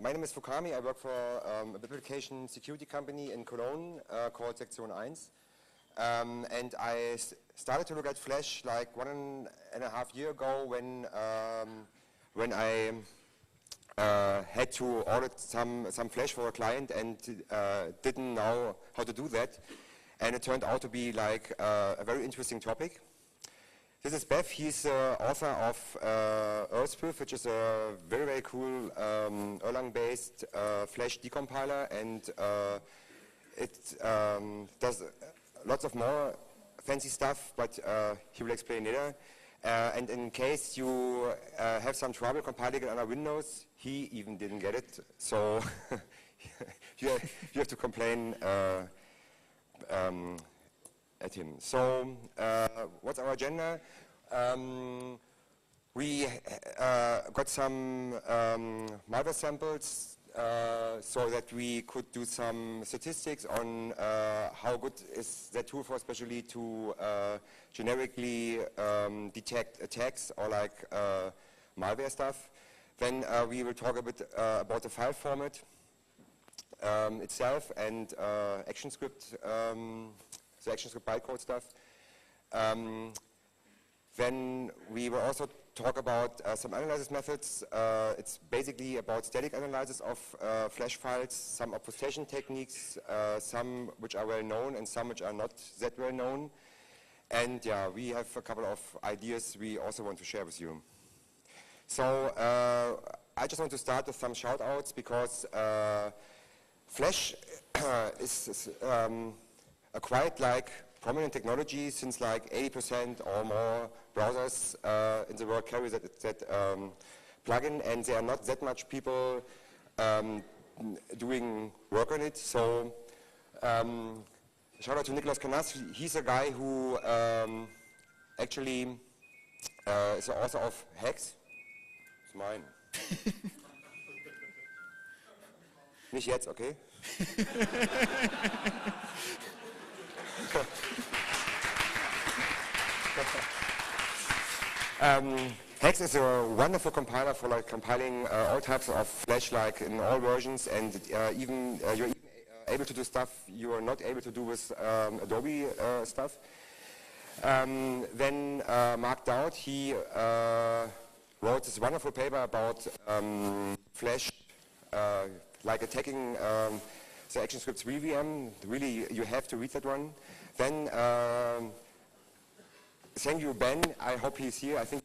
My name is Fukami. I work for a web application security company in Cologne called Sektion 1. And I started to look at Flash like 1.5 years ago when I had to order some Flash for a client and didn't know how to do that. And it turned out to be like a very interesting topic. This is Bev. He's author of Earthproof, which is a very, very cool Erlang-based Flash decompiler, and it does lots of more fancy stuff, but he will explain later. And in case you have some trouble compiling it on Windows, he even didn't get it, so you have to complain at him. So, what's our agenda? We got some malware samples so that we could do some statistics on how good is that tool for, especially to generically detect attacks or like malware stuff. Then we will talk a bit about the file format itself and ActionScript, the ActionScript bytecode stuff. Then we will also talk about some analysis methods. It's basically about static analysis of Flash files, some obfuscation techniques, some which are well known and some which are not that well known. And yeah, we have a couple of ideas we also want to share with you. So I just want to start with some shout outs because Flash is a quite like prominent technology since like 80% or more browsers in the world carry that plugin, and there are not that much people doing work on it. So shout out to Nicholas Canas. He's a guy who actually is the author of Hex. It's mine. Nicht jetzt, okay? Hex is a wonderful compiler for like compiling all types of Flash, like in all versions, and even you're even able to do stuff you are not able to do with Adobe stuff. Then Mark Dowd, he wrote this wonderful paper about Flash, like attacking the ActionScript 3 VM. Really, you have to read that one. Then thank you, Ben. I hope he's here. I think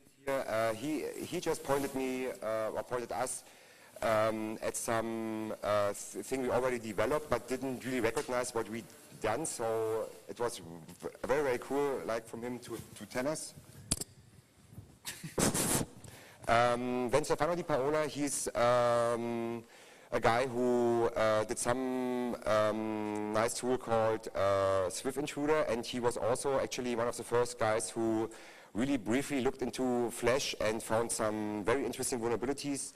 he just pointed me or pointed us at some thing we already developed, but didn't really recognize what we'd done. So it was very, very cool, like from him to tell us. Then Stefano Di Paola, he's a guy who did some nice tool called Swift Intruder, and he was also actually one of the first guys who really briefly looked into Flash and found some very interesting vulnerabilities.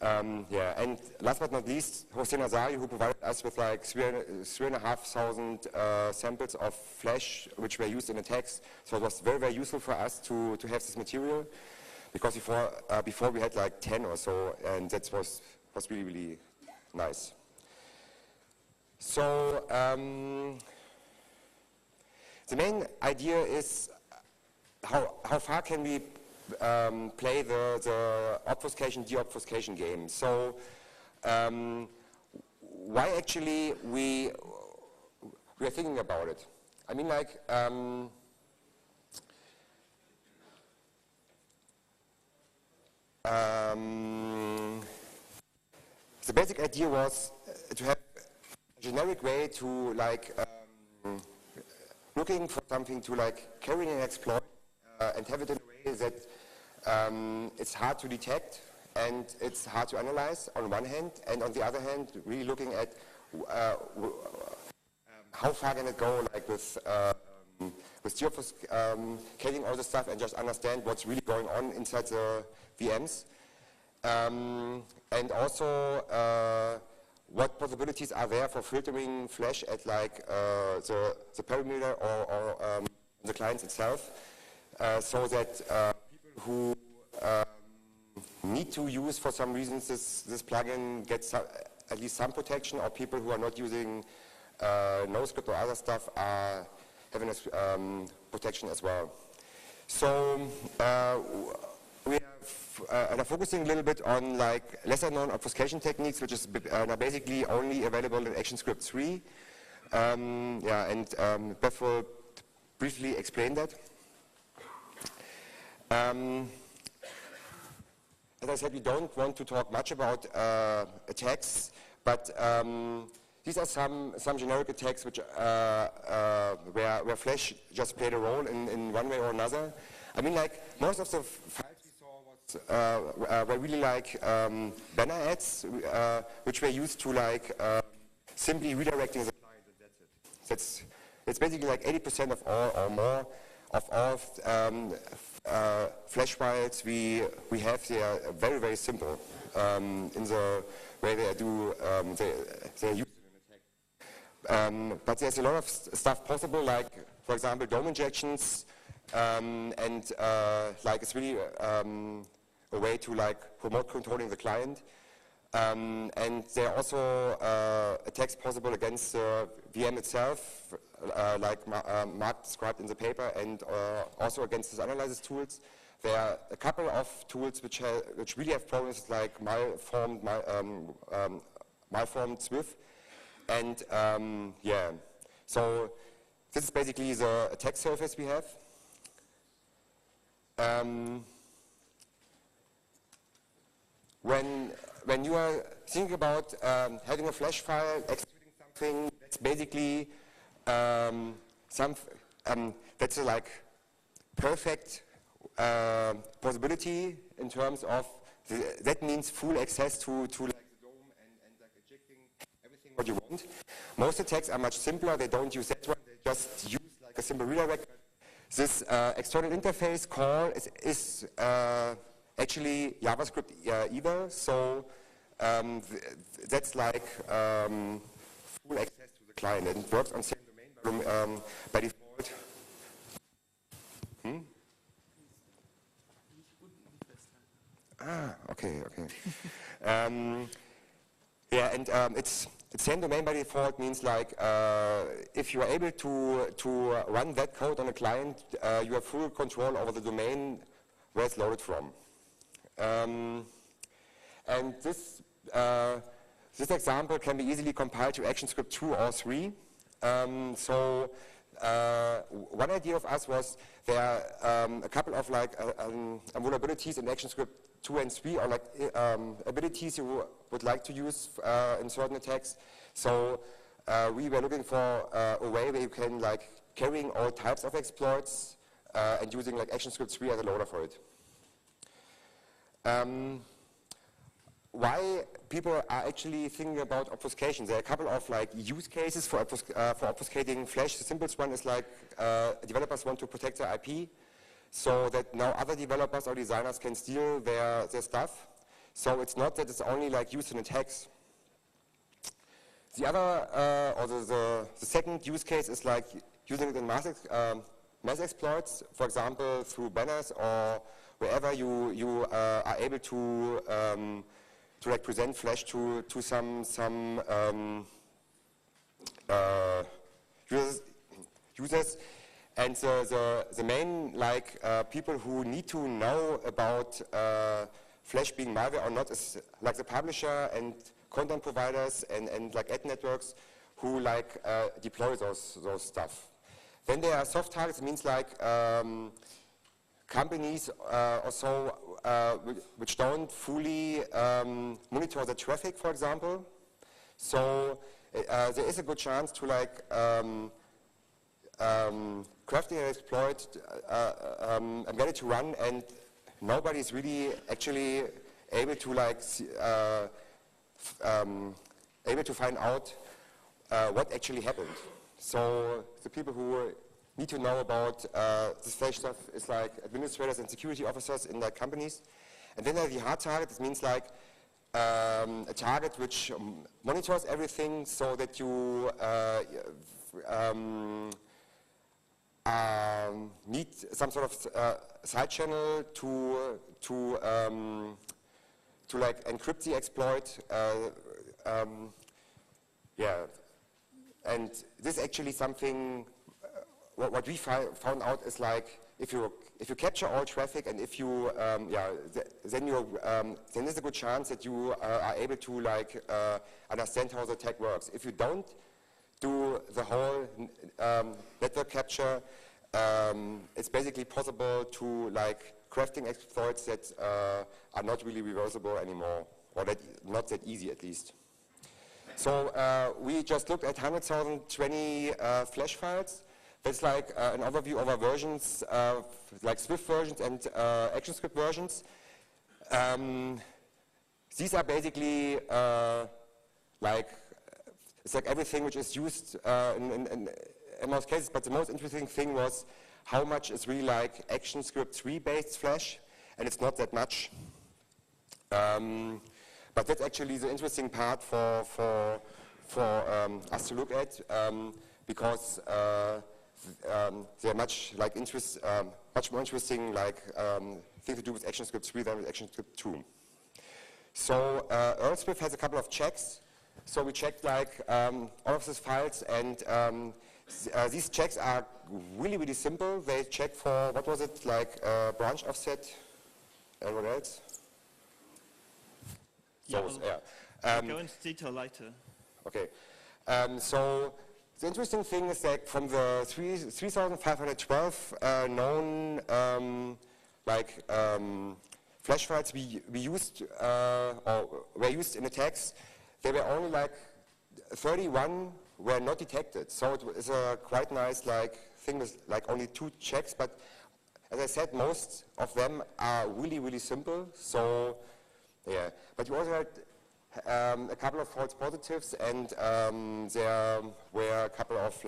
Yeah, and last but not least, Hossein Azari, who provided us with like 3,500 samples of Flash, which were used in attacks. So it was very, very useful for us to have this material, because before we had like 10 or so, and that was really, really nice. So the main idea is how far can we play the obfuscation, deobfuscation game. So why actually we are thinking about it? I mean, like the basic idea was to have a generic way to like looking for something to like carry an exploit and have it in a way that it's hard to detect and it's hard to analyze on one hand, and on the other hand, really looking at how far can it go, like with deobfuscating all the stuff and just understand what's really going on inside the VMs. And also what possibilities are there for filtering Flash at like the parameter or the clients itself, so that people who need to use for some reasons this plugin gets at least some protection, or people who are not using NoScript or other stuff are having this protection as well. So we are focusing a little bit on like lesser known obfuscation techniques, which is basically only available in ActionScript 3. Yeah, and Beth will briefly explain that. As I said, we don't want to talk much about attacks, but these are some generic attacks which where Flash just played a role in one way or another. I mean, like most of the files we saw were really like banner ads, which were used to like simply redirecting the client, and that's it. It's basically like 80% of all or more of all Flash files we have. They are very, very simple in the way they do they're used in an attack. But there's a lot of stuff possible, like for example DOM injections, and like it's really a way to like remote controlling the client. And there are also attacks possible against the VM itself, like Mark described in the paper, and also against the analysis tools. There are a couple of tools which really have problems, like malformed Swift, and yeah. So this is basically the attack surface we have. When you are thinking about having a Flash file executing something, that's basically that's a like perfect possibility in terms of that means full access to like the DOM and like ejecting everything what you want. Most attacks are much simpler. They don't use that one. They just use like a simple redirect. This external interface call is actually JavaScript either, so that's like full access to the client, and it works on same domain by default. Okay. Yeah, and it's same domain by default means like if you are able to run that code on a client, you have full control over the domain where it's loaded from. And this example can be easily compiled to ActionScript 2 or 3. So one idea of us was there are a couple of like vulnerabilities in ActionScript 2 and 3, or like abilities you would like to use in certain attacks. So we were looking for a way where you can like carrying all types of exploits and using like ActionScript 3 as a loader for it. Why people are actually thinking about obfuscation? There are a couple of like use cases for obfuscating Flash. The simplest one is like developers want to protect their IP, so that now other developers or designers can steal their stuff. So it's not that it's only like used in attacks. The other, or the second use case is like using it in mass exploits, for example through banners or wherever you are able to like present Flash to some users, and the main like people who need to know about Flash being malware or not is like the publisher and content providers and like ad networks who like deploy those stuff. Then there are soft targets. It means like companies or so which don't fully monitor the traffic, for example. So there is a good chance to like crafting an exploit and get it to run, and nobody is really actually able to like able to find out what actually happened. So the people who need to know about this Flash stuff is like administrators and security officers in like companies. And then the hard target, this means like a target which monitors everything, so that you need some sort of side channel to like encrypt the exploit. Yeah, and this is actually something. What we found out is like if you capture all traffic and if you then there's a good chance that you are able to like understand how the attack works. If you don't do the whole network capture, it's basically possible to like crafting exploits that are not really reversible anymore, or not that easy at least. So we just looked at 100,020 flash files. That's like an overview of our versions, like Swift versions and ActionScript versions. These are basically it's like everything which is used in most cases, but the most interesting thing was how much is really like ActionScript 3 based Flash, and it's not that much. But that's actually the interesting part for us to look at, because they are much more interesting thing to do with ActionScript 3 than with ActionScript 2. So Earl Swift has a couple of checks. So we checked all of these files, and these checks are really, really simple. They check for, what was it, branch offset, and what else? Yeah, we'll go into detail later. Okay. So the interesting thing is that from the 3,512 known flash files we used or were used in attacks, there were only 31 were not detected. So it is a quite nice thing with only 2 checks. But as I said, most of them are really, really simple. So yeah, but you also had a couple of false positives, and there were a couple of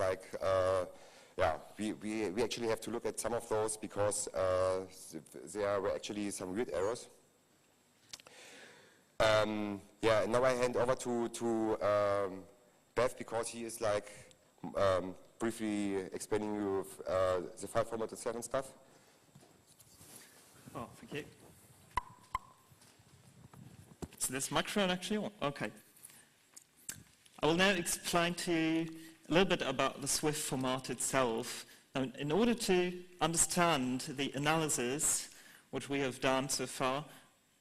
we actually have to look at some of those because there were actually some weird errors. Yeah, and now I hand over to Bev, because he is briefly explaining you the file format itself and stuff. Oh, thank you. So this microphone actually on? Okay. I will now explain to you a little bit about the Swift format itself. Now, in order to understand the analysis which we have done so far,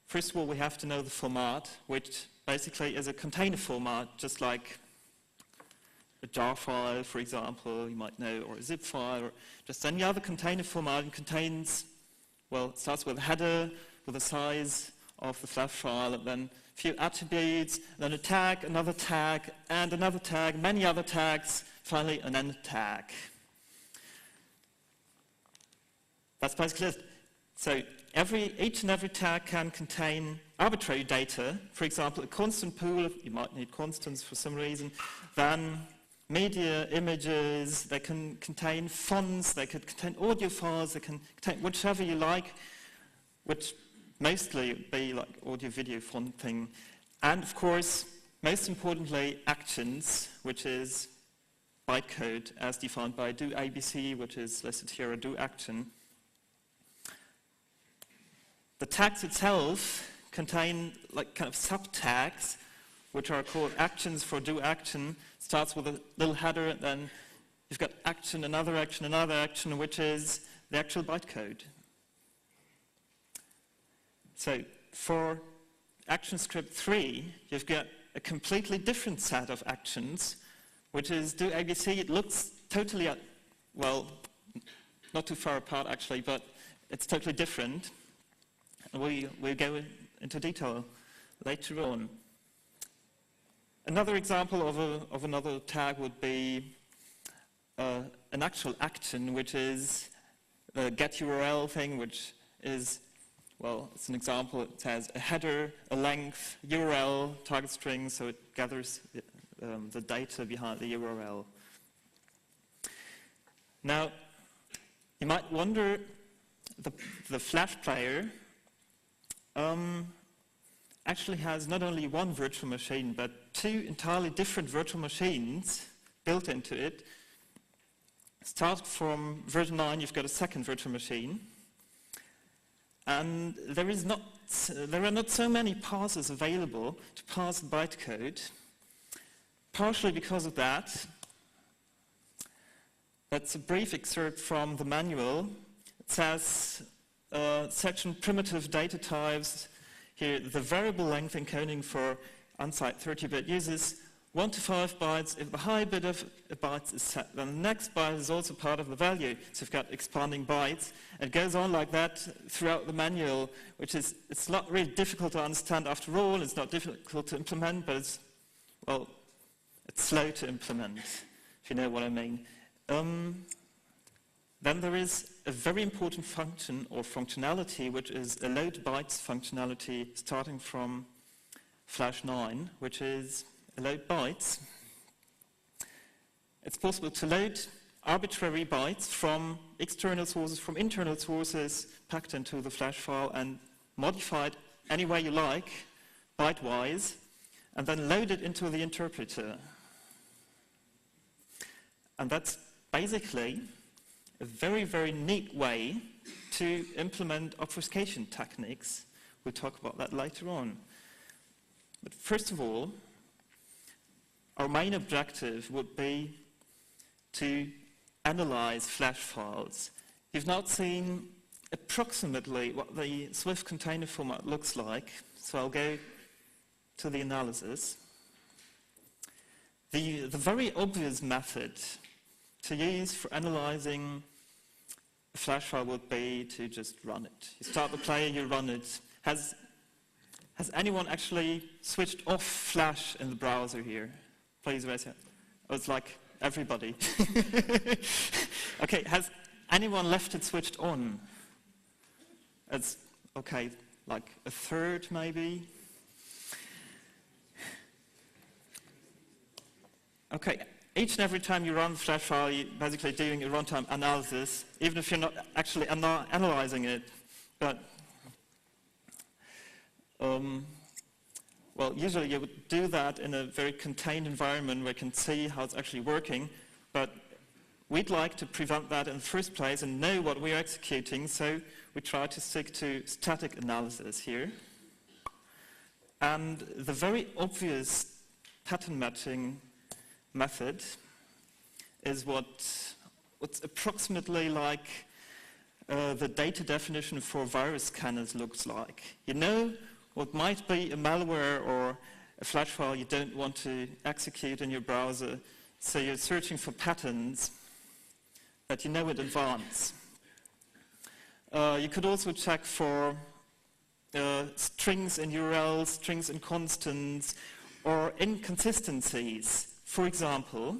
first of all, we have to know the format, which basically is a container format, just like a jar file, for example, you might know, or a zip file, or just any other container format. And contains, well, it starts with a header, with the size of the flash file, and then a few attributes, then a tag, another tag, and another tag, many other tags, finally an end tag. That's basically it. So each and every tag can contain arbitrary data. For example, a constant pool, you might need constants for some reason, then media, images, they can contain fonts, they could contain audio files, they can contain whichever you like, which mostly be like audio video font thing. And of course, most importantly, actions, which is bytecode as defined by do ABC, which is listed here, a do action. The tags itself contain kind of subtags, which are called actions for do action. Starts with a little header, and then you've got action, another action, which is the actual bytecode. So for ActionScript 3, you've got a completely different set of actions, which is do ABC. It looks totally, well, not too far apart actually, but it's totally different. And we'll go into detail later on. Another example of another tag would be an actual action, which is the get URL thing, which is, well, it's an example. It has a header, a length, URL, target string, so it gathers the data behind the URL. Now, you might wonder, the Flash player actually has not only one virtual machine, but 2 entirely different virtual machines built into it. Start from version 9, you've got a second virtual machine. And there are not so many parsers available to parse bytecode, partially because of that. That's a brief excerpt from the manual. It says, section primitive data types. Here, the variable length encoding for unsigned 30-bit uses 1 to 5 bytes. If the high bit of bytes is set, then the next byte is also part of the value. So you've got expanding bytes. It goes on like that throughout the manual, which is, it's not really difficult to understand after all. It's not difficult to implement, but it's, well, it's slow to implement, if you know what I mean. Then there is a very important function or functionality, which is a load bytes functionality starting from flash 9, which is a load bytes. It's possible to load arbitrary bytes from external sources, from internal sources, packed into the flash file and modified any way you like, byte-wise, and then load it into the interpreter. And that's basically a very, very neat way to implement obfuscation techniques. We'll talk about that later on. But first of all, our main objective would be to analyze flash files. You've now seen approximately what the Swift container format looks like, so I'll go to the analysis. The very obvious method to use for analyzing a flash file would be to just run it. You start the player, you run it. Has anyone actually switched off Flash in the browser here? Please raise your hand. Oh, it's like everybody. Okay, has anyone left it switched on? It's, okay, like a third maybe. Okay, each and every time you run the Flash file, you're basically doing a runtime analysis, even if you're not actually analyzing it. But, well, usually you would do that in a very contained environment where you can see how it's actually working. But we'd like to prevent that in the first place and know what we're executing, so we try to stick to static analysis here. And the very obvious pattern matching method is what's approximately like the data definition for virus scanners looks like. You know what might be a malware or a flash file you don't want to execute in your browser, so you're searching for patterns that you know in advance. You could also check for strings in URLs, strings in constants, or inconsistencies. For example,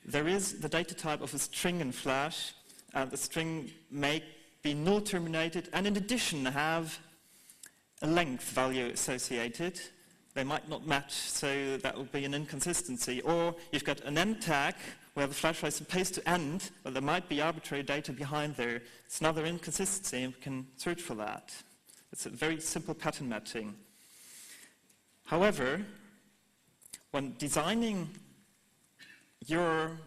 there is the data type of a string in Flash, and the string may be null terminated, and in addition have a length value associated. They might not match, so that would be an inconsistency. Or you've got an end tag where the Flash file is supposed to end, but there might be arbitrary data behind there. It's another inconsistency, and we can search for that. It's a very simple pattern matching. However, when designing your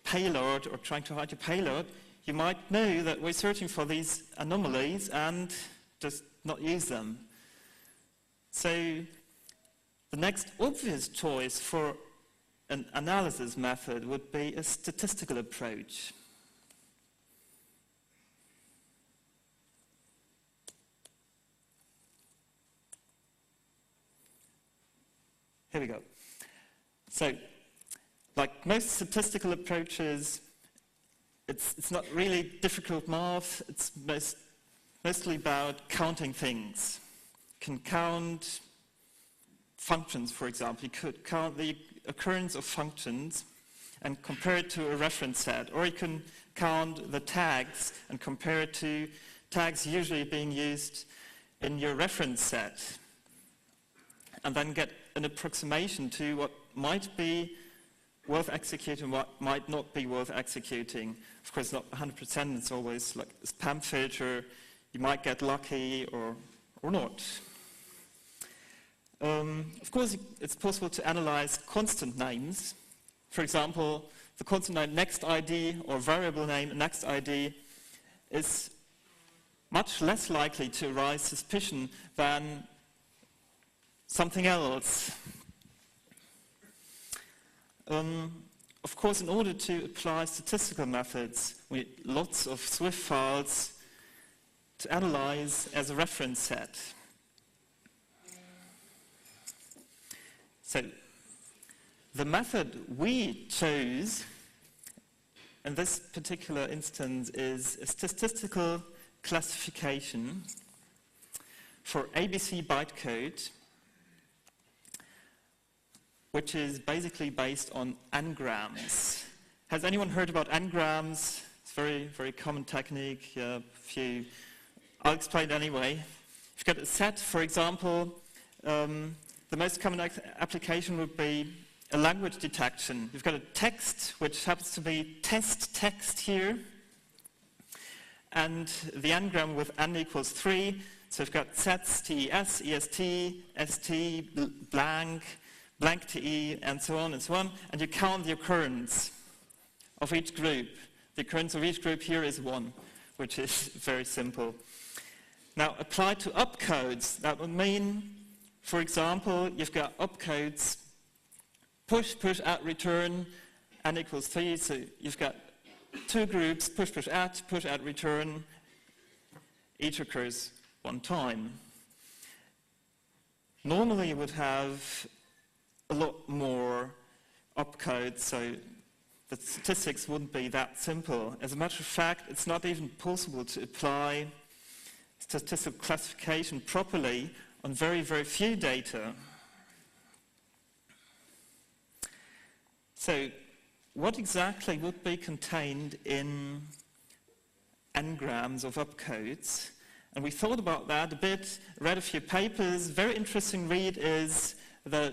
payload or trying to hide your payload, you might know that we're searching for these anomalies and just not use them. So the next obvious choice for an analysis method would be a statistical approach. Here we go. So, like most statistical approaches, it's not really difficult math. It's mostly about counting things. You can count functions, for example. You could count the occurrence of functions and compare it to a reference set. Or you can count the tags and compare it to tags usually being used in your reference set. And then get an approximation to what might be worth executing, what might not be worth executing. Of course, not 100%, it's always like a spam filter. You might get lucky or not. Of course, it's possible to analyze constant names. For example, the constant name next ID or variable name next ID much less likely to arise suspicion than something else. Of course, in order to apply statistical methods, we need lots of Swift files to analyze as a reference set. So, the method we chose in this particular instance is a statistical classification for ABC bytecode, which is basically based on n-grams. Has anyone heard about n-grams? It's a very, very common technique. I'll explain anyway. If you've got a set, for example, the most common application would be a language detection. You've got a text, which happens to be test text here, and the n-gram with n equals 3. So you've got sets, TES, EST, ST, blank, blank TE, and so on, and you count the occurrence of each group. The occurrence of each group here is 1, which is very simple. Now, applied to opcodes, that would mean, for example, you've got opcodes push, push, at, return, n equals 3, so you've got two groups, push, push, at, return, each occurs 1 time. Normally you would have a lot more opcodes, so the statistics wouldn't be that simple. As a matter of fact, it's not even possible to apply statistical classification properly on very, very few data. So, what exactly would be contained in n-grams of opcodes? And we thought about that a bit, read a few papers. Very interesting read is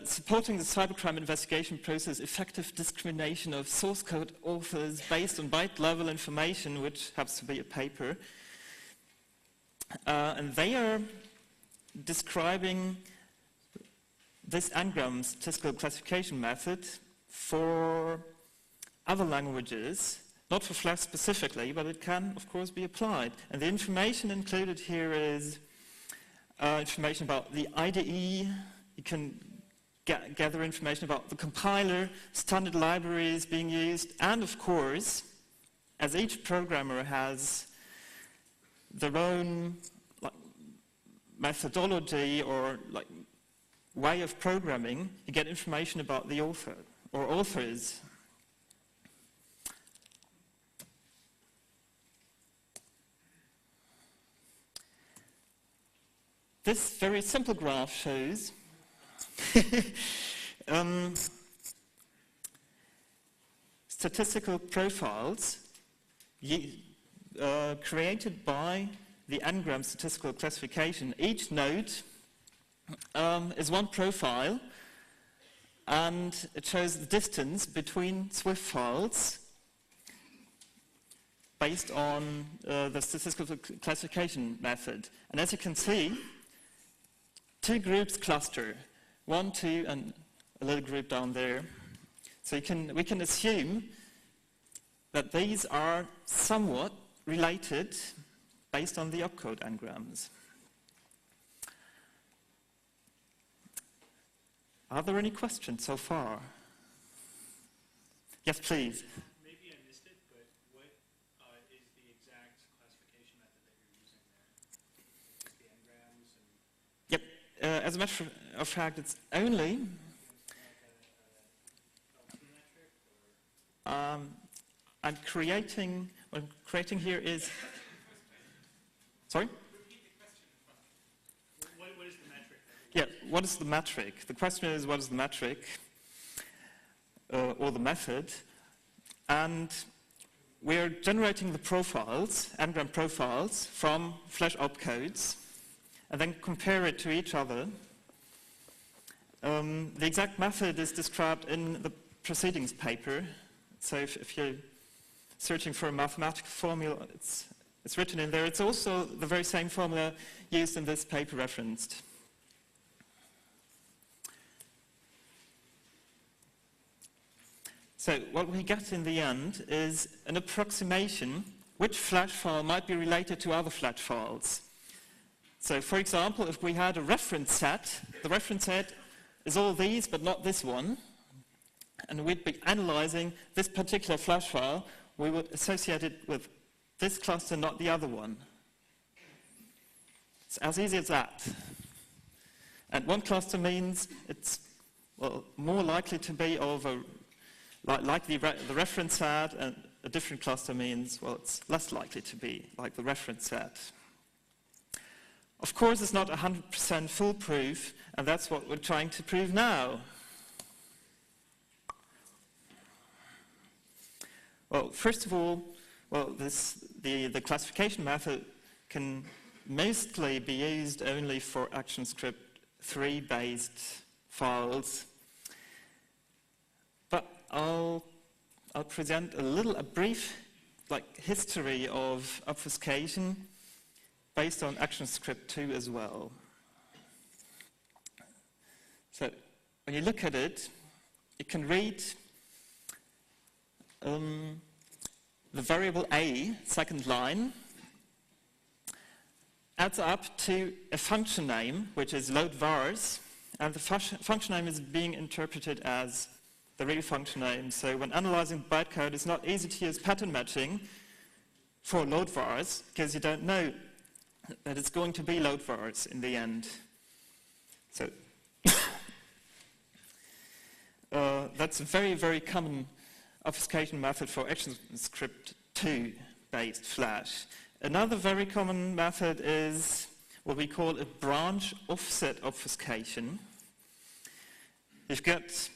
supporting the cybercrime investigation process, effective discrimination of source code authors based on byte-level information, which happens to be a paper. And they are describing this n-gram statistical classification method for other languages, not for Flash specifically, but it can, of course, be applied. And the information included here is information about the IDE. You can gather information about the compiler, standard libraries being used, and of course, as each programmer has their own methodology or way of programming, you get information about the author or authors. This very simple graph shows statistical profiles created by the n-gram statistical classification. Each node is one profile, and it shows the distance between Swift files based on the statistical classification method. And as you can see, two groups cluster, 1, 2, and a little group down there. So we can assume that these are somewhat related based on the opcode n-grams. Are there any questions so far? Yes, please. Maybe I missed it, but what is the exact classification method that you're using there? Is the n-grams and... Yep. As a matter of fact, it's only... I'm creating... What I'm creating here is... Sorry? Repeat the question. What is the metric? Yeah, what is the metric? The question is, what is the metric? Or the method? And we're generating the profiles, n-gram profiles, from Flash opcodes, and then compare it to each other. The exact method is described in the proceedings paper. So if you're searching for a mathematical formula, it's written in there. It's also the very same formula used in this paper referenced. So what we get in the end is an approximation which flash file might be related to other flash files. So for example, if we had a reference set, the reference set is all these but not this one, and we'd be analyzing this particular flash file, we would associate it with this cluster, not the other one. It's as easy as that. And one cluster means it's more likely to be of a, like the reference set, and a different cluster means, well, it's less likely to be like the reference set. Of course, it's not 100% foolproof, and that's what we're trying to prove now. Well, first of all, the classification method can mostly be used only for ActionScript 3 based files. But I'll present a brief history of obfuscation based on ActionScript 2 as well. So when you look at it, you can read the variable a, second line, adds up to a function name, which is load vars, and the function name is being interpreted as the real function name. So when analyzing bytecode, it's not easy to use pattern matching for load vars, because you don't know that it's going to be load vars in the end. So that's a very, very common obfuscation method for ActionScript 2 based flash. Another very common method is what we call a branch offset obfuscation. You've got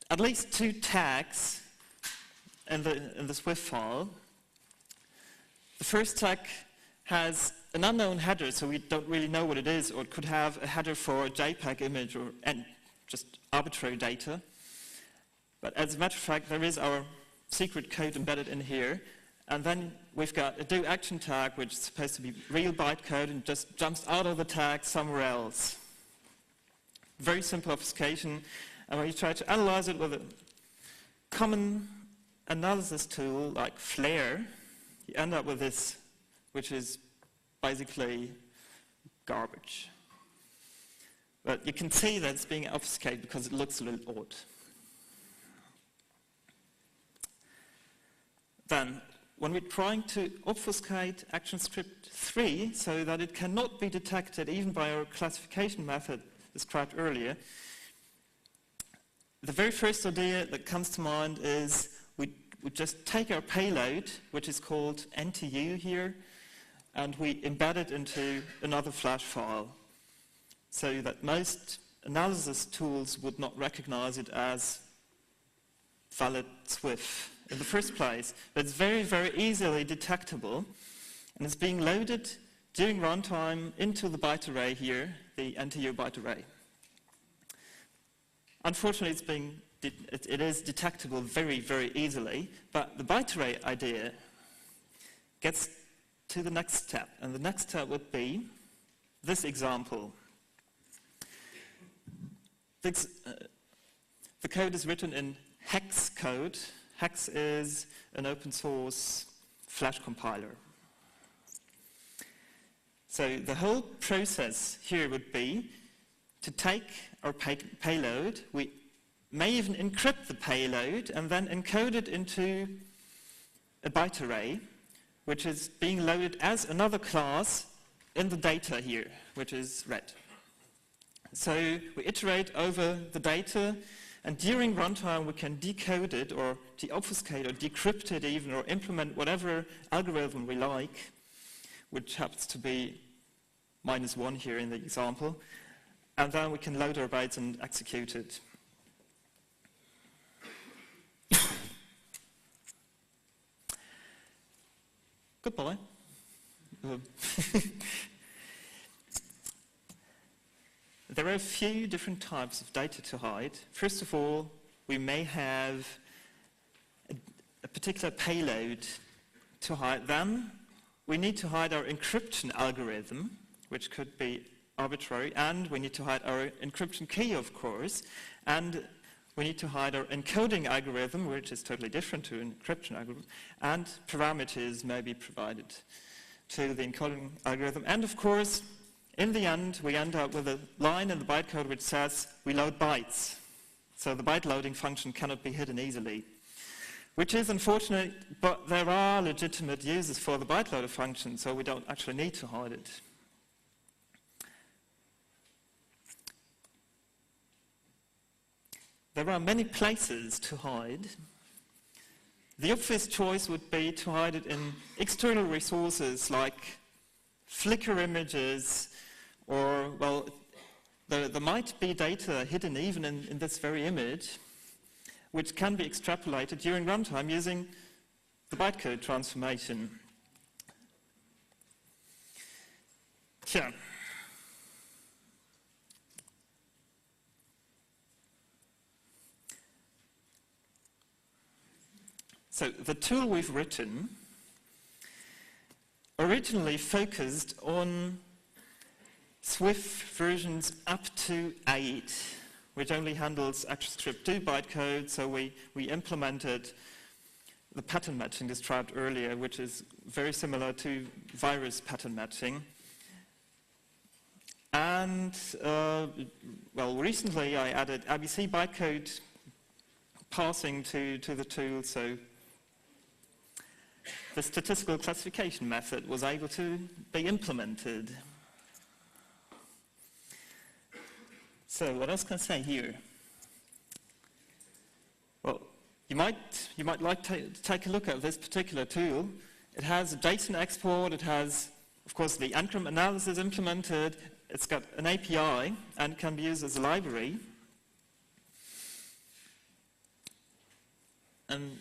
at least 2 tags in the Swift file. The first tag has an unknown header, so we don't really know what it is, or it could have a header for a JPEG image and just arbitrary data. But as a matter of fact, there is our secret code embedded in here. And then we've got a do action tag, which is supposed to be real bytecode and just jumps out of the tag somewhere else. Very simple obfuscation. And when you try to analyze it with a common analysis tool like Flare, you end up with this, which is basically garbage. But you can see that it's being obfuscated because it looks a little odd. Then, when we're trying to obfuscate ActionScript 3 so that it cannot be detected even by our classification method described earlier, the very first idea that comes to mind is we just take our payload, which is called NTU here, and we embed it into another flash file so that most analysis tools would not recognize it as valid Swift in the first place. But it's very, very easily detectable, and it's being loaded during runtime into the byte array here, the NTU byte array. Unfortunately, it is detectable very, very easily, but the byte array idea gets to the next step, and the next step would be this example. The code is written in hex code. Hex is an open source Flash compiler. So the whole process here would be to take our payload, we may even encrypt the payload and then encode it into a byte array, which is being loaded as another class in the data here, which is red. So we iterate over the data, and during runtime we can decode it or deobfuscate or decrypt it even, or implement whatever algorithm we like, which happens to be -1 here in the example, and then we can load our bytes and execute it. Goodbye. There are a few different types of data to hide. First of all, we may have a particular payload to hide. Then we need to hide our encryption algorithm, which could be arbitrary, and we need to hide our encryption key, of course. And we need to hide our encoding algorithm, which is totally different to an encryption algorithm, and parameters may be provided to the encoding algorithm. And of course, in the end, we end up with a line in the bytecode which says we load bytes. So the byte loading function cannot be hidden easily, which is unfortunate, but there are legitimate uses for the byte loader function, so we don't actually need to hide it. There are many places to hide. The obvious choice would be to hide it in external resources like Flickr images, or, well, there might be data hidden even in this very image, which can be extrapolated during runtime using the bytecode transformation. Yeah. So the tool we've written originally focused on Swift versions up to 8, which only handles ActionScript 2 bytecode, so we implemented the pattern matching described earlier, which is very similar to virus pattern matching. And, well, recently I added ABC bytecode parsing to the tool, so the statistical classification method was able to be implemented. So what else can I say here? Well, you might like to take a look at this particular tool. It has a JSON export, it has, of course, the n-gram analysis implemented, it's got an API, and can be used as a library. And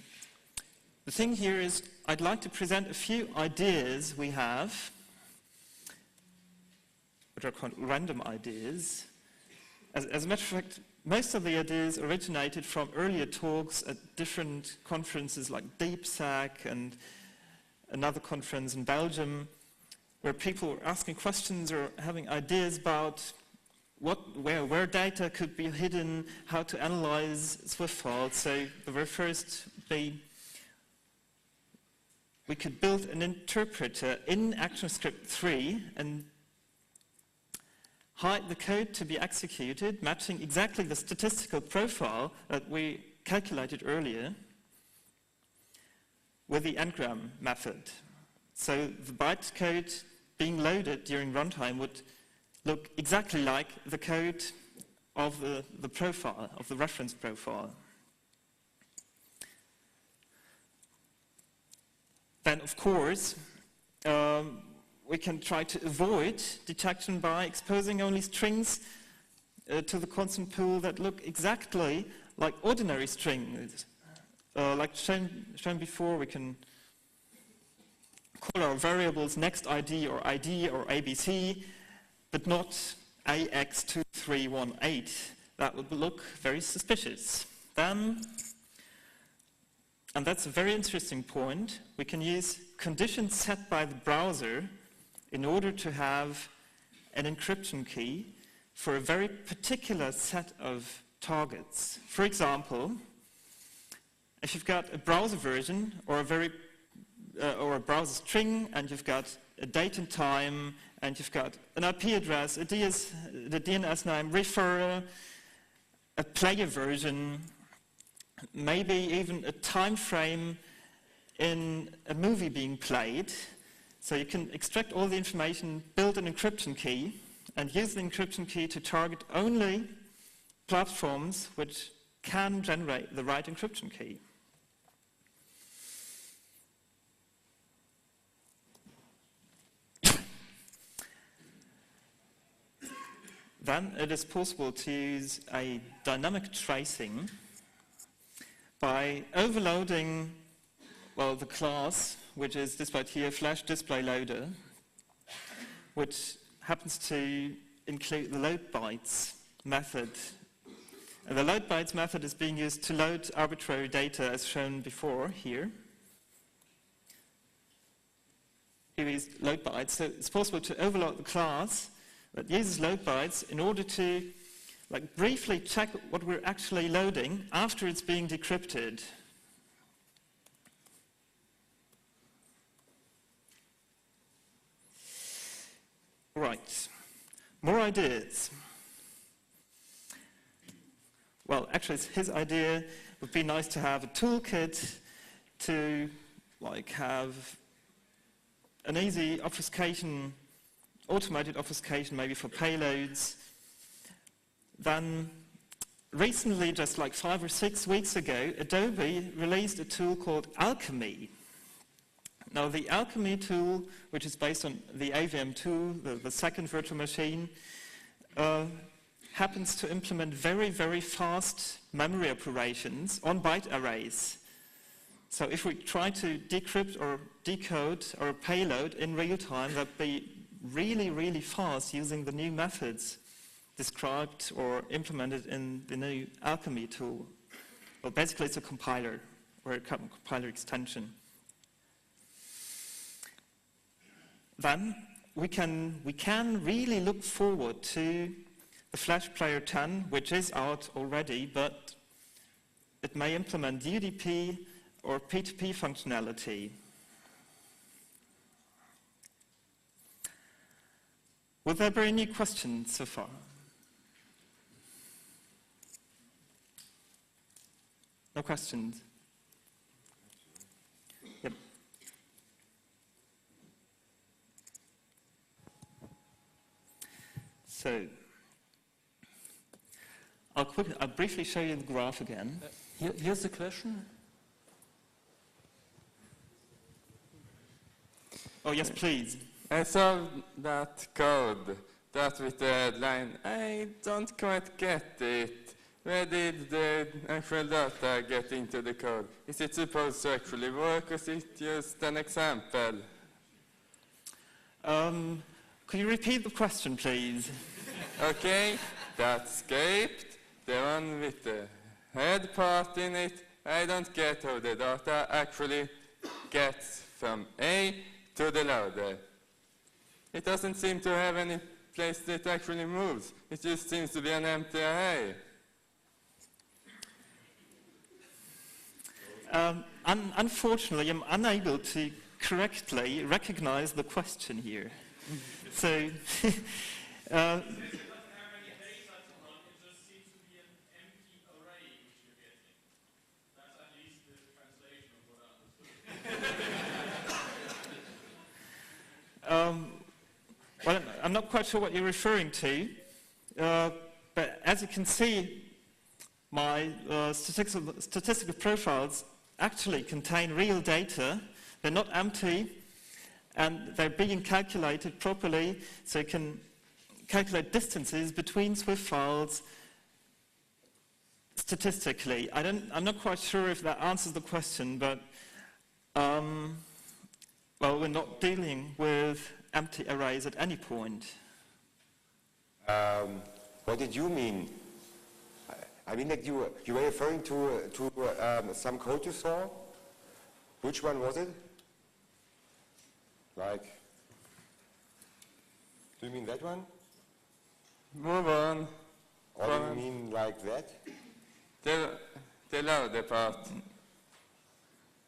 the thing here is, I'd like to present a few ideas we have, which are called random ideas. As a matter of fact, most of the ideas originated from earlier talks at different conferences like DeepSec and another conference in Belgium, where people were asking questions or having ideas about where data could be hidden, how to analyze Swift files. So the very first we could build an interpreter in ActionScript 3 and hide the code to be executed, matching exactly the statistical profile that we calculated earlier with the n-gram method. So the bytecode being loaded during runtime would look exactly like the code of the profile, of the reference profile. Then, of course, we can try to avoid detection by exposing only strings to the constant pool that look exactly like ordinary strings. Like shown before, we can call our variables next ID or ABC, but not AX2318. That would look very suspicious. Then, and that's a very interesting point, we can use conditions set by the browser in order to have an encryption key for a very particular set of targets. For example, if you've got a browser version or a browser string, and you've got a date and time, and you've got an IP address, the DNS name, referrer, a player version, maybe even a time frame in a movie being played. So you can extract all the information, build an encryption key, and use the encryption key to target only platforms which can generate the right encryption key. Then it is possible to use a dynamic tracing by overloading, well, the class, which is displayed here, flash display loader, which happens to include the load bytes method. And the load bytes method is being used to load arbitrary data, as shown before here. Here is load bytes. So it's possible to overload the class that uses load bytes in order to like briefly check what we're actually loading after it's being decrypted. Right, more ideas. Well, actually, it's his idea. It would be nice to have a toolkit to like have an easy obfuscation, automated obfuscation maybe for payloads. Then recently, just like 5 or 6 weeks ago, Adobe released a tool called Alchemy. Now the Alchemy tool, which is based on the AVM tool, the second virtual machine, happens to implement very, very fast memory operations on byte arrays. So if we try to decrypt or decode our payload in real time, that'd be really, really fast using the new methods described or implemented in the new Alchemy tool. Well, basically it's a compiler or a compiler extension. Then we can really look forward to the Flash Player 10, which is out already, but it may implement UDP or P2P functionality. Will there be any questions so far? No questions? Yep. So, I'll briefly show you the graph again. Here's the question. Oh, yes, please. I saw that code, that with the line, I don't quite get it. Where did the actual data get into the code? Is it supposed to actually work, or is it just an example? Could you repeat the question, please? Okay, that scaped, the one with the head part in it, I don't get how the data actually gets from A to the loader. It doesn't seem to have any place that actually moves. It just seems to be an empty array. Unfortunately, I'm unable to correctly recognize the question here. So, well, I'm not quite sure what you're referring to, but as you can see, my statistical profiles actually contain real data. They're not empty, and they're being calculated properly, so you can calculate distances between Swift files statistically. I'm not quite sure if that answers the question, but well, we're not dealing with empty arrays at any point. What did you mean? I mean, like you were referring to some code you saw? Which one was it? Like, do you mean that one? Move on. Or do you mean like that? The loader part.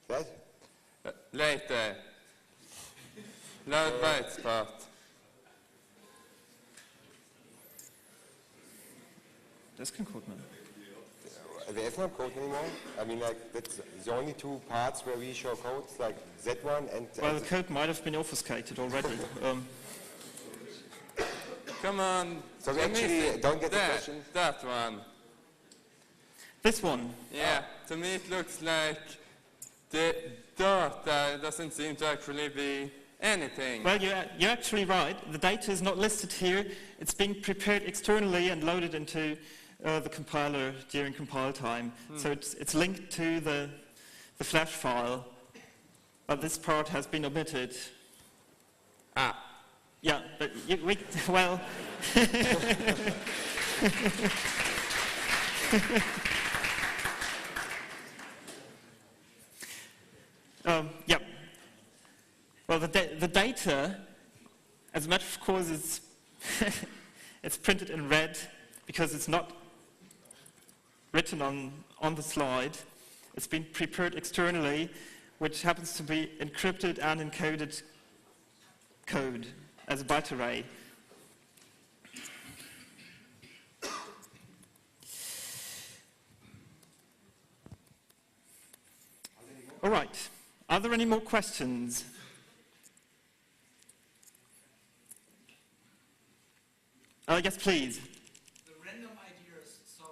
That? Later. Load bytes part. Das ist kein Code mehr. There is no code anymore. I mean, like, that's the only two parts where we show codes, like that one and... Well, the code might have been obfuscated already. Come on. So we actually don't get the that, question? That one. This one? Yeah, to me it looks like the data doesn't seem to actually be anything. Well, you're actually right. The data is not listed here. It's being prepared externally and loaded into the compiler during compile time. So it's linked to the Flash file, but this part has been omitted. Ah. Yeah, but well... yeah. Well, the data, as a matter of course, it's printed in red because it's not written on the slide. It's been prepared externally, which happens to be encrypted and encoded code as a byte array. All right. Are there any more questions? Yes, please. The random ideas, so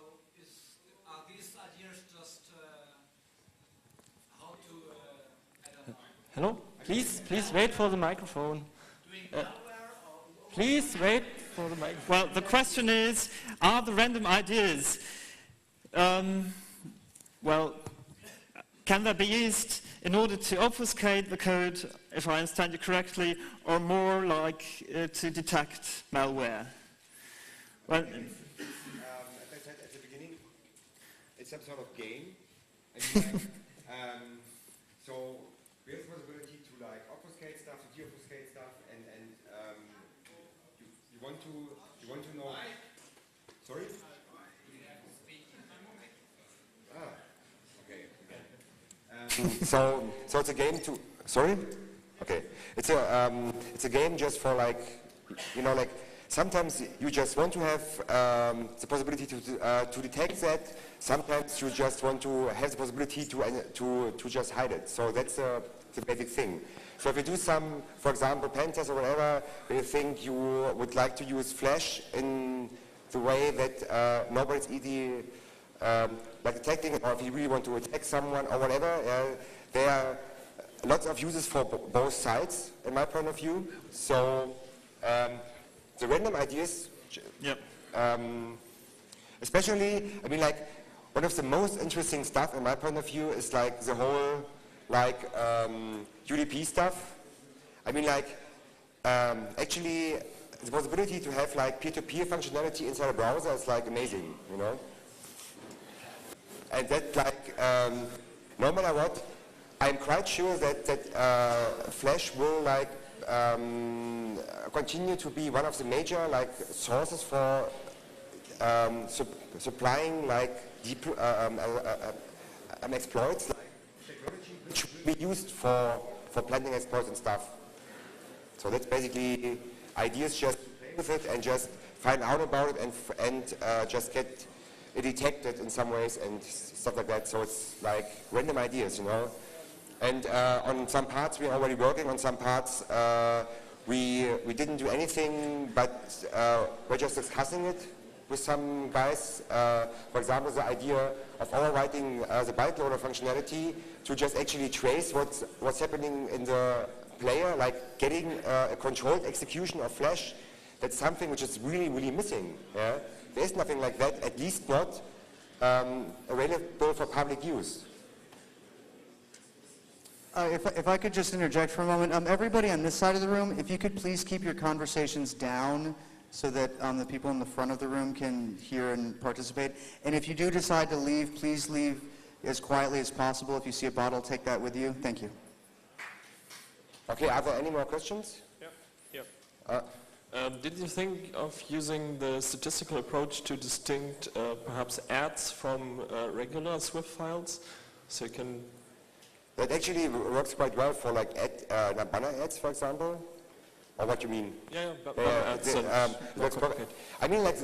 are these ideas just how to, I don't know, Hello? Please wait for the microphone. doing malware or... Please wait for the microphone. Well, the question is, are the random ideas, can they be used in order to obfuscate the code, if I understand you correctly, or more like to detect malware? Well, As I said at the beginning, it's some sort of game. So we have the possibility to like obfuscate stuff, to deobfuscate stuff, and you want to know. Sorry. So it's a game to. Sorry. Okay. It's a game just for like, like. Sometimes you just want to have the possibility to detect that. Sometimes you just want to have the possibility to just hide it. So that's the basic thing. So if you do some, for example, pen test or whatever, where you think you would like to use Flash in the way that nobody's easy like detecting, or if you really want to attack someone or whatever, there are lots of uses for both sides, in my point of view. So. The random ideas, yep. Especially, I mean, like, one of the most interesting stuff, in my point of view, is like the whole, like, UDP stuff. I mean, like, actually, the possibility to have like peer-to-peer functionality inside a browser is like amazing, And that, like, no matter what, I'm quite sure that Flash will like. Continue to be one of the major like sources for supplying like deep exploits, like technology which will be used for planting exploits and stuff. So that's basically ideas. Just play with it and just find out about it and just get it detected in some ways and stuff like that. So it's like random ideas, And on some parts we're already working, on some parts we didn't do anything, but we're just discussing it with some guys. For example, the idea of overwriting the byte loader functionality to just actually trace what's happening in the player, like getting a controlled execution of Flash. That's something which is really, really missing. Yeah? There's nothing like that, at least not available for public use. If I could just interject for a moment. Everybody on this side of the room, if you could please keep your conversations down so that the people in the front of the room can hear and participate. And if you do decide to leave, please leave as quietly as possible. If you see a bottle, take that with you. Thank you. Okay, are there any more questions? Yep. Did you think of using the statistical approach to distinct perhaps ads from regular Swift files? So you can... That actually works quite well for like banner ads, for example. Or what you mean? Yeah, banner ads. I mean, like,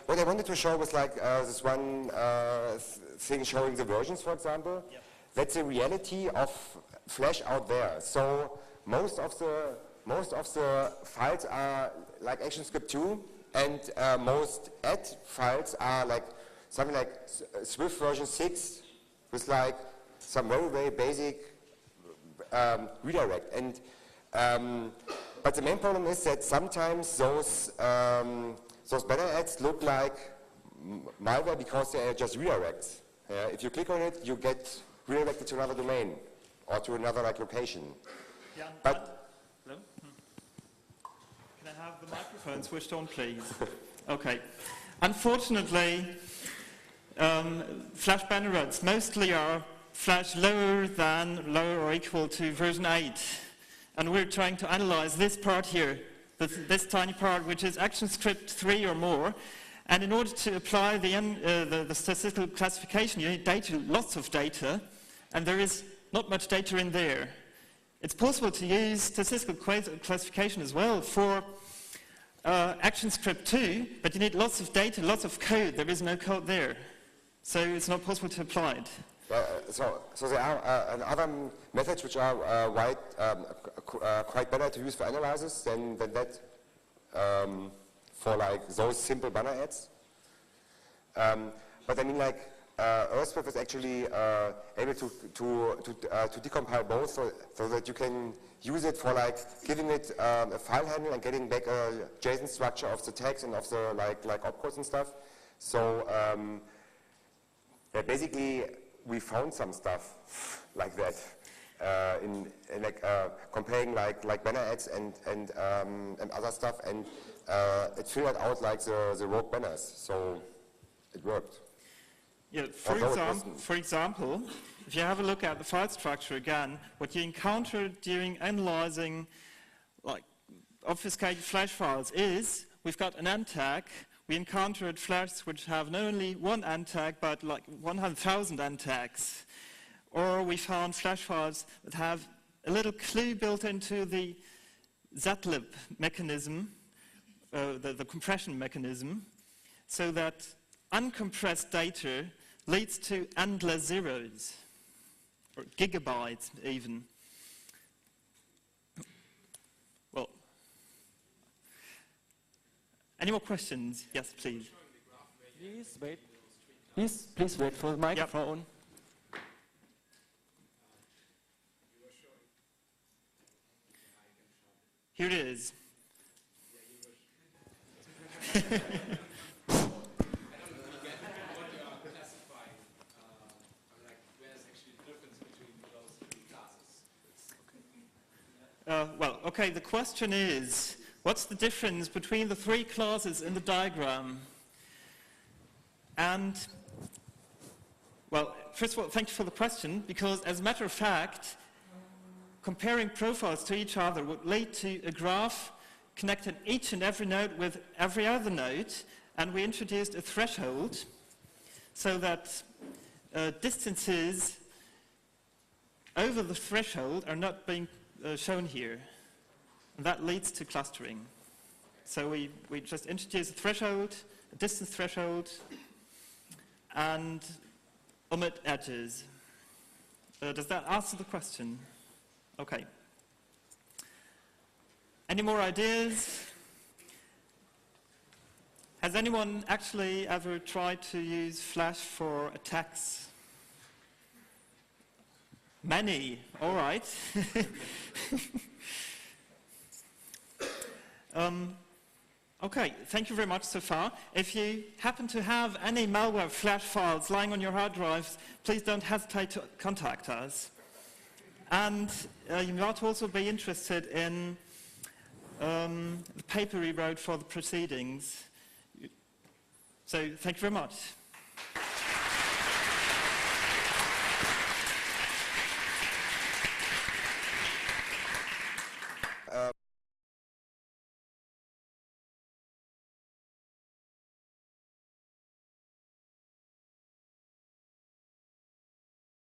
what I wanted to show was like this one thing showing the versions, for example. Yep. That's the reality of Flash out there. So most of the files are like ActionScript 2, and most ad files are like something like Swift version 6 with like some very, very basic redirect. And but the main problem is that sometimes those banner ads look like malware because they are just redirects. If you click on it, you get redirected to another domain or to another like location. Yeah, but hello? Can I have the microphone switched on, please? Okay. Unfortunately, Flash banner ads mostly are Flash lower or equal to version 8. And we're trying to analyze this part here, this tiny part, which is ActionScript 3 or more. And in order to apply the statistical classification, you need data, lots of data, and there is not much data in there. It's possible to use statistical classification as well for ActionScript 2, but you need lots of data, lots of code. There is no code there. So it's not possible to apply it. So there are other methods which are quite better to use for analysis than that for like those simple banner ads. But I mean, like Earthswift is actually able to decompile both, so that you can use it for like giving it a file handle and getting back a JSON structure of the tags and of the like opcodes and stuff. So yeah, basically we found some stuff like that in like comparing like banner ads and other stuff, and it figured out like the rogue banners, so it worked. Yeah, for example, if you have a look at the file structure again, what you encountered during analyzing like obfuscated flash files is we've got an end tag. We encountered flashes which have not only one end tag but like 100,000 end tags. Or we found flash files that have a little clue built into the zlib mechanism, the compression mechanism, so that uncompressed data leads to endless zeros, or gigabytes even. Well, any more questions? Yes, please. Please wait. Please wait for the microphone. Here it is. Well, okay, the question is, what's the difference between the three classes in the diagram? And, well, first of all, thank you for the question, because as a matter of fact, comparing profiles to each other would lead to a graph connecting each and every node with every other node, and we introduced a threshold so that distances over the threshold are not being shown here, and that leads to clustering. So we just introduce a threshold, a distance threshold, and omit edges. Does that answer the question? Okay. Any more ideas? Has anyone actually ever tried to use Flash for attacks? Many, all right. Okay, thank you very much so far. If you happen to have any malware Flash files lying on your hard drives, please don't hesitate to contact us. And you might also be interested in the paper we wrote for the proceedings. So thank you very much.